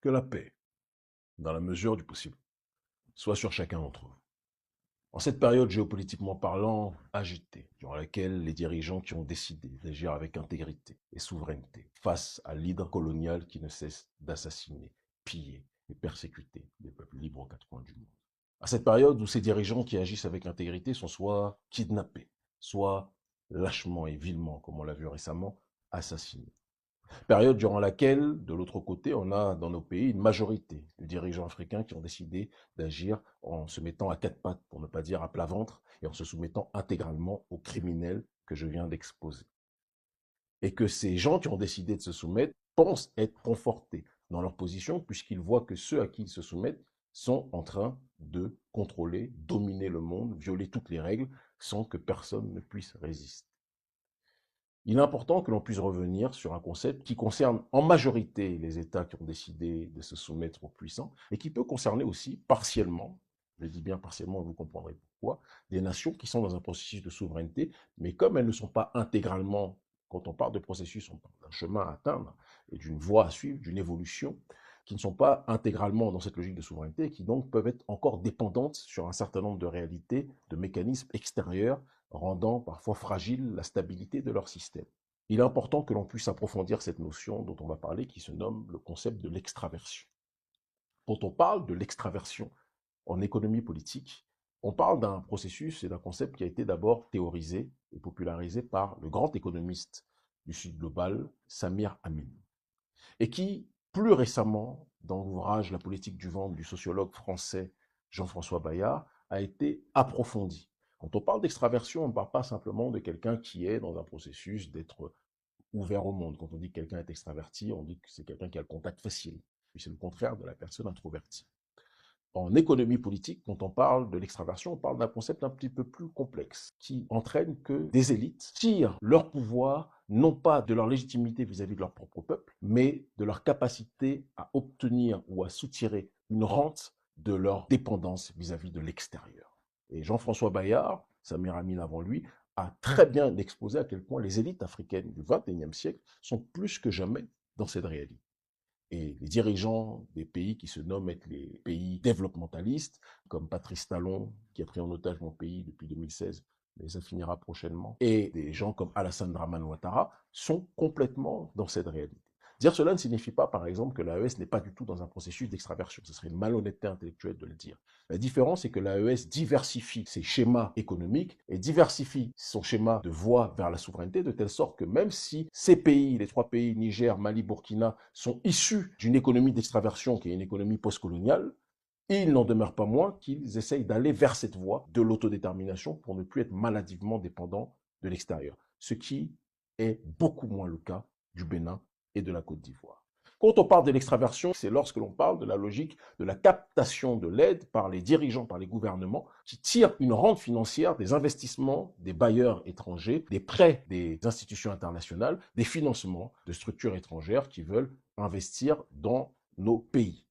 Que la paix, dans la mesure du possible, soit sur chacun d'entre vous. En cette période géopolitiquement parlant agitée, durant laquelle les dirigeants qui ont décidé d'agir avec intégrité et souveraineté face à l'hydre colonial qui ne cesse d'assassiner, piller et persécuter les peuples libres aux quatre coins du monde. À cette période où ces dirigeants qui agissent avec intégrité sont soit kidnappés, soit lâchement et vilement, comme on l'a vu récemment, assassinés. Période durant laquelle, de l'autre côté, on a dans nos pays une majorité de dirigeants africains qui ont décidé d'agir en se mettant à quatre pattes, pour ne pas dire à plat ventre, et en se soumettant intégralement aux criminels que je viens d'exposer. Et que ces gens qui ont décidé de se soumettre pensent être confortés dans leur position, puisqu'ils voient que ceux à qui ils se soumettent sont en train de contrôler, dominer le monde, violer toutes les règles, sans que personne ne puisse résister. Il est important que l'on puisse revenir sur un concept qui concerne en majorité les États qui ont décidé de se soumettre aux puissants et qui peut concerner aussi partiellement, je dis bien partiellement, vous comprendrez pourquoi, des nations qui sont dans un processus de souveraineté, mais comme elles ne sont pas intégralement, quand on parle de processus, on parle d'un chemin à atteindre et d'une voie à suivre, d'une évolution, qui ne sont pas intégralement dans cette logique de souveraineté et qui donc peuvent être encore dépendantes sur un certain nombre de réalités, de mécanismes extérieurs rendant parfois fragile la stabilité de leur système. Il est important que l'on puisse approfondir cette notion dont on va parler, qui se nomme le concept de l'extraversion. Quand on parle de l'extraversion en économie politique, on parle d'un processus et d'un concept qui a été d'abord théorisé et popularisé par le grand économiste du Sud global, Samir Amin, et qui, plus récemment, dans l'ouvrage La politique du ventre du sociologue français Jean-François Bayard, a été approfondi. Quand on parle d'extraversion, on ne parle pas simplement de quelqu'un qui est dans un processus d'être ouvert au monde. Quand on dit que quelqu'un est extraverti, on dit que c'est quelqu'un qui a le contact facile. Puis c'est le contraire de la personne introvertie. En économie politique, quand on parle de l'extraversion, on parle d'un concept un petit peu plus complexe qui entraîne que des élites tirent leur pouvoir non pas de leur légitimité vis-à-vis de leur propre peuple, mais de leur capacité à obtenir ou à soutirer une rente de leur dépendance vis-à-vis de l'extérieur. Et Jean-François Bayard, Samir Amin avant lui, a très bien exposé à quel point les élites africaines du XXIe siècle sont plus que jamais dans cette réalité. Et les dirigeants des pays qui se nomment être les pays développementalistes, comme Patrice Talon, qui a pris en otage mon pays depuis 2016, mais ça finira prochainement, et des gens comme Alassane Draman Ouattara, sont complètement dans cette réalité. Dire cela ne signifie pas, par exemple, que l'AES n'est pas du tout dans un processus d'extraversion. Ce serait une malhonnêteté intellectuelle de le dire. La différence, c'est que l'AES diversifie ses schémas économiques et diversifie son schéma de voie vers la souveraineté de telle sorte que même si ces pays, les trois pays, Niger, Mali, Burkina, sont issus d'une économie d'extraversion qui est une économie postcoloniale, il n'en demeure pas moins qu'ils essayent d'aller vers cette voie de l'autodétermination pour ne plus être maladivement dépendants de l'extérieur. Ce qui est beaucoup moins le cas du Bénin et de la Côte d'Ivoire. Quand on parle de l'extraversion, c'est lorsque l'on parle de la logique de la captation de l'aide par les dirigeants, par les gouvernements, qui tirent une rente financière des investissements des bailleurs étrangers, des prêts des institutions internationales, des financements de structures étrangères qui veulent investir dans nos pays.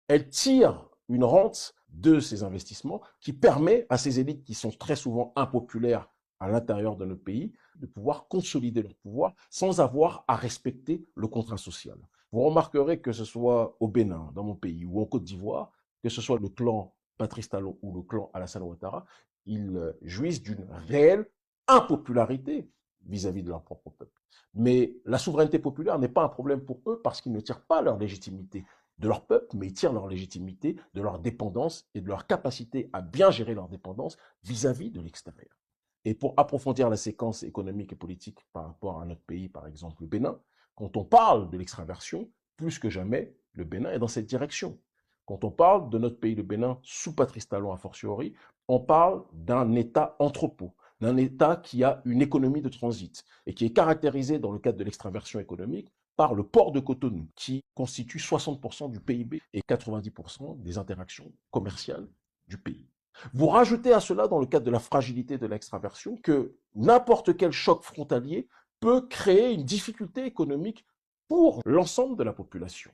Elles tirent une rente de ces investissements qui permet à ces élites qui sont très souvent impopulaires à l'intérieur de notre pays de pouvoir consolider leur pouvoir sans avoir à respecter le contrat social. Vous remarquerez que ce soit au Bénin, dans mon pays, ou en Côte d'Ivoire, que ce soit le clan Patrice Talon ou le clan Alassane Ouattara, ils jouissent d'une réelle impopularité vis-à-vis de leur propre peuple. Mais la souveraineté populaire n'est pas un problème pour eux parce qu'ils ne tirent pas leur légitimité de leur peuple, mais ils tirent leur légitimité de leur dépendance et de leur capacité à bien gérer leur dépendance vis-à-vis de l'extérieur. Et pour approfondir la séquence économique et politique par rapport à notre pays, par exemple le Bénin, quand on parle de l'extraversion, plus que jamais, le Bénin est dans cette direction. Quand on parle de notre pays, le Bénin, sous Patrice Talon a fortiori, on parle d'un État entrepôt, d'un État qui a une économie de transit et qui est caractérisé dans le cadre de l'extraversion économique par le port de Cotonou, qui constitue 60% du PIB et 90% des interactions commerciales du pays. Vous rajoutez à cela, dans le cadre de la fragilité de l'extraversion, que n'importe quel choc frontalier peut créer une difficulté économique pour l'ensemble de la population.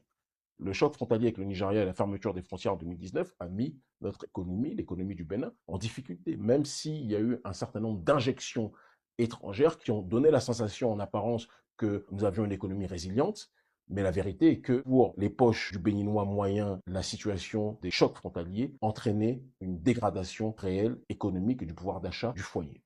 Le choc frontalier avec le Nigeria et la fermeture des frontières en 2019 a mis notre économie, l'économie du Bénin, en difficulté, même s'il y a eu un certain nombre d'injections étrangères qui ont donné la sensation en apparence que nous avions une économie résiliente. Mais la vérité est que pour les poches du Béninois moyen, la situation des chocs frontaliers entraînait une dégradation réelle économique et du pouvoir d'achat du foyer.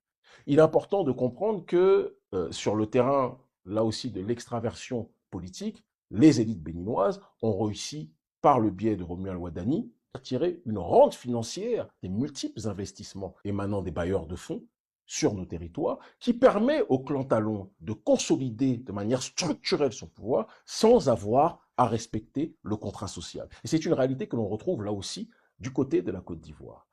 Il est important de comprendre que sur le terrain, là aussi, de l'extraversion politique, les élites béninoises ont réussi, par le biais de Romuald Wadani, à tirer une rente financière des multiples investissements émanant des bailleurs de fonds sur nos territoires, qui permet au clan Talon de consolider de manière structurelle son pouvoir sans avoir à respecter le contrat social. Et c'est une réalité que l'on retrouve là aussi du côté de la Côte d'Ivoire.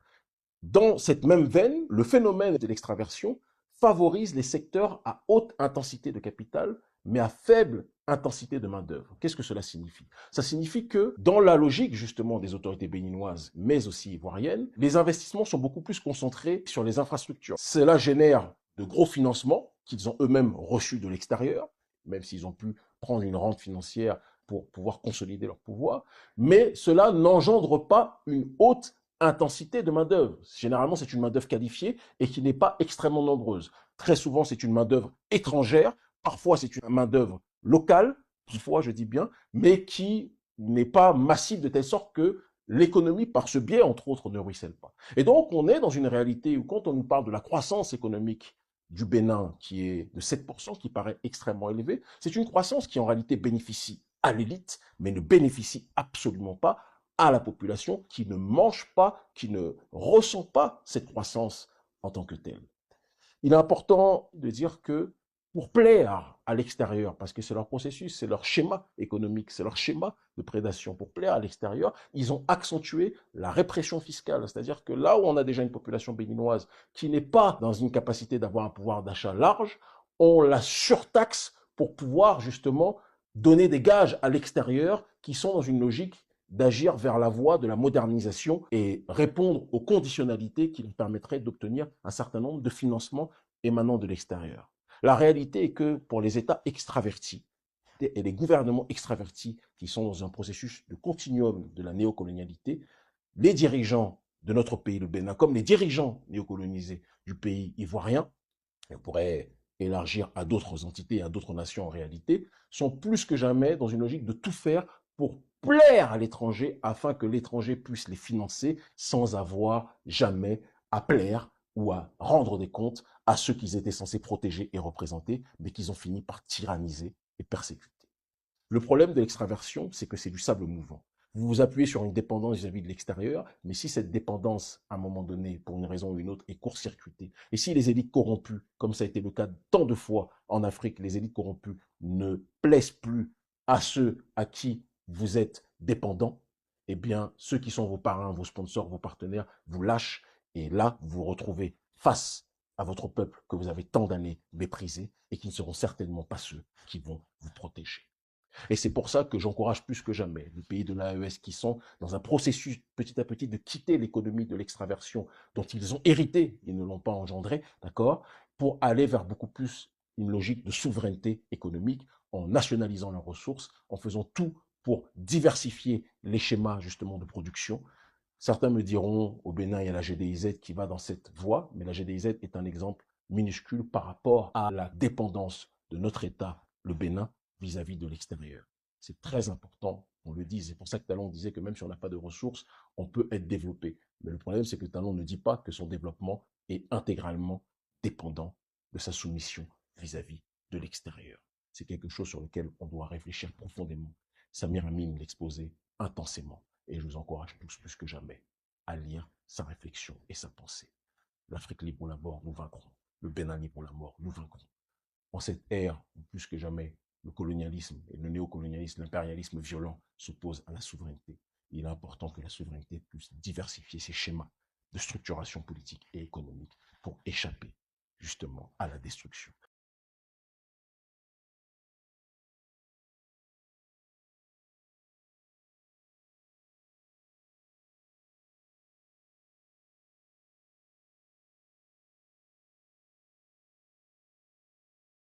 Dans cette même veine, le phénomène de l'extraversion favorise les secteurs à haute intensité de capital, mais à faible intensité de main-d'œuvre. Qu'est-ce que cela signifie? Ça signifie que, dans la logique justement des autorités béninoises, mais aussi ivoiriennes, les investissements sont beaucoup plus concentrés sur les infrastructures. Cela génère de gros financements qu'ils ont eux-mêmes reçus de l'extérieur, même s'ils ont pu prendre une rente financière pour pouvoir consolider leur pouvoir, mais cela n'engendre pas une haute intensité de main-d'œuvre. Généralement, c'est une main-d'œuvre qualifiée et qui n'est pas extrêmement nombreuse. Très souvent, c'est une main-d'œuvre étrangère. Parfois, c'est une main-d'œuvre locale, parfois, je dis bien, mais qui n'est pas massive de telle sorte que l'économie, par ce biais, entre autres, ne ruisselle pas. Et donc, on est dans une réalité où, quand on nous parle de la croissance économique du Bénin, qui est de 7%, qui paraît extrêmement élevée, c'est une croissance qui, en réalité, bénéficie à l'élite, mais ne bénéficie absolument pas à la population qui ne mange pas, qui ne ressent pas cette croissance en tant que telle. Il est important de dire que pour plaire à l'extérieur, parce que c'est leur processus, c'est leur schéma économique, c'est leur schéma de prédation, pour plaire à l'extérieur, ils ont accentué la répression fiscale. C'est-à-dire que là où on a déjà une population béninoise qui n'est pas dans une capacité d'avoir un pouvoir d'achat large, on la surtaxe pour pouvoir justement donner des gages à l'extérieur qui sont dans une logique d'agir vers la voie de la modernisation et répondre aux conditionnalités qui leur permettraient d'obtenir un certain nombre de financements émanant de l'extérieur. La réalité est que pour les États extravertis et les gouvernements extravertis qui sont dans un processus de continuum de la néocolonialité, les dirigeants de notre pays, le Bénin, comme les dirigeants néocolonisés du pays ivoirien, et on pourrait élargir à d'autres entités, à d'autres nations en réalité, sont plus que jamais dans une logique de tout faire pour plaire à l'étranger afin que l'étranger puisse les financer sans avoir jamais à plaire ou à rendre des comptes à ceux qu'ils étaient censés protéger et représenter, mais qu'ils ont fini par tyranniser et persécuter. Le problème de l'extraversion, c'est que c'est du sable mouvant. Vous vous appuyez sur une dépendance vis-à-vis de l'extérieur, mais si cette dépendance, à un moment donné, pour une raison ou une autre, est court-circuitée, et si les élites corrompues, comme ça a été le cas tant de fois en Afrique, les élites corrompues ne plaisent plus à ceux à qui vous êtes dépendants, eh bien, ceux qui sont vos parrains, vos sponsors, vos partenaires, vous lâchent, et là, vous vous retrouvez face à votre peuple que vous avez tant d'années méprisé, et qui ne seront certainement pas ceux qui vont vous protéger. Et c'est pour ça que j'encourage plus que jamais les pays de l'AES qui sont dans un processus petit à petit de quitter l'économie de l'extraversion dont ils ont hérité, ils ne l'ont pas engendré, d'accord, pour aller vers beaucoup plus une logique de souveraineté économique en nationalisant leurs ressources, en faisant tout pour diversifier les schémas justement de production. Certains me diront, au Bénin, il y a la GDIZ qui va dans cette voie, mais la GDIZ est un exemple minuscule par rapport à la dépendance de notre État, le Bénin, vis-à-vis de l'extérieur. C'est très important qu'on le dise. C'est pour ça que Talon disait que même si on n'a pas de ressources, on peut être développé. Mais le problème, c'est que Talon ne dit pas que son développement est intégralement dépendant de sa soumission vis-à-vis de l'extérieur. C'est quelque chose sur lequel on doit réfléchir profondément. Samir Amin l'exposait intensément. Et je vous encourage tous plus que jamais à lire sa réflexion et sa pensée. L'Afrique libre ou la mort, nous vaincrons. Le Bénin libre ou la mort, nous vaincrons. En cette ère où plus que jamais le colonialisme et le néocolonialisme, l'impérialisme violent s'opposent à la souveraineté, il est important que la souveraineté puisse diversifier ses schémas de structuration politique et économique pour échapper justement à la destruction.